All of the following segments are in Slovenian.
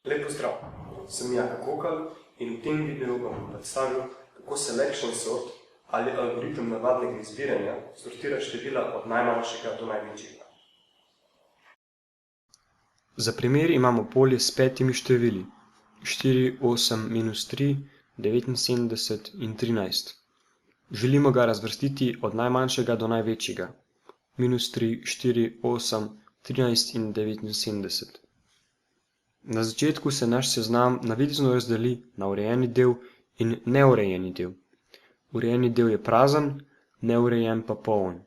Lep pozdrav, sem Jaka Kokal in v tem videu bom predstavil, kako selection sort ali algoritem navadnega izbiranja sortira števila od najmanjšega do največjega. Za primer imamo polje s 5 števili 4, 8, -3, 79 in 13. Želimo ga razvrstiti od najmanjšega do največjega -3, 4, 8, 13 in 79. Na začetku se naš seznam navidezno razdeli na urejeni del in neurejeni del. Urejeni del je prazen, neurejen pa poln.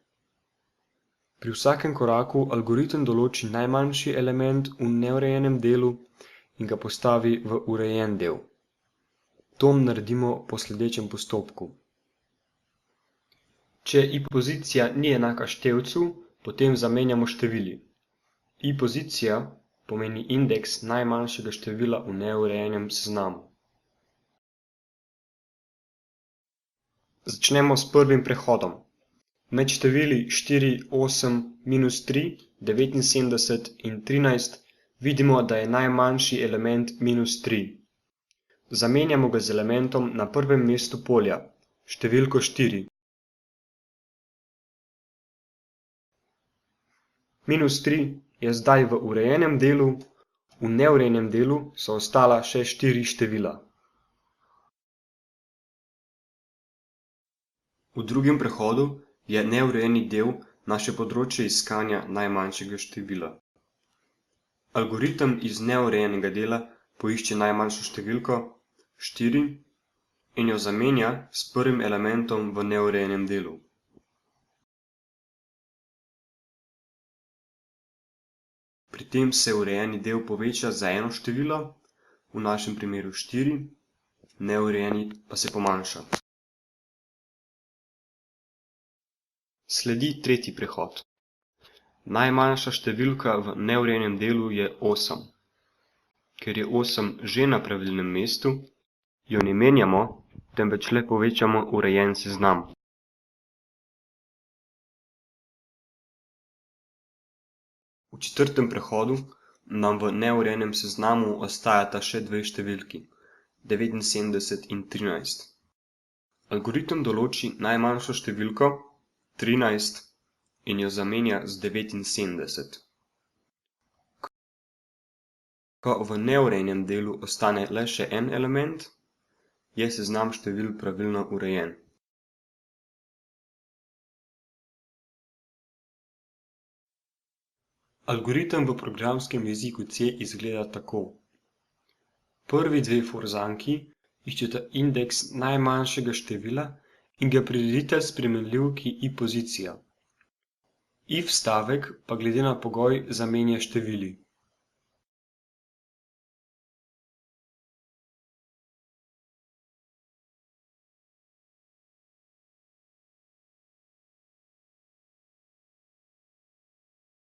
Pri vsakem koraku algoritem določi najmanjši element v neurejenem delu in ga postavi v urejen del. To naredimo po sledečem postopku. Če i-pozicija ni enaka števcu, potem zamenjamo števili. I-pozicija pomeni indeks najmanjšega števila v neurejenem seznamu. Začnemo s prvim prehodom. Med števili 4, 8, -3, 79 in 13 vidimo, da je najmanjši element -3. Zamenjamo ga z elementom na prvem mestu polja, številko 4. -3 je zdaj v urejenem delu, v neurejenem delu so ostala še 4 števila. V drugem prehodu je neurejeni del naše področje iskanja najmanjšega števila. Algoritem iz neurejenega dela poišče najmanjšo številko 4 in jo zamenja s prvim elementom v neurejenem delu. Pri tem se urejeni del poveča za eno število, v našem primeru 4, neurejeni pa se pomanjša. Sledi tretji prehod. Najmanjša številka v neurejenem delu je 8. Ker je 8 že na pravilnem mestu, jo ne menjamo, temveč le povečamo urejen seznam. V četrtem prehodu nam v neurejenem seznamu ostajata še dve številki, 79 in 13. Algoritem določi najmanjšo številko, 13, in jo zamenja z 79. Ko v neurejenem delu ostane le še en element, je seznam števil pravilno urejen. Algoritem v programskem jeziku C izgleda tako. Prvi dve forzanki iščeta indeks najmanjšega števila in ga priredita spremenljivki i-pozicija. I-vstavek pa glede na pogoj zamenja števili.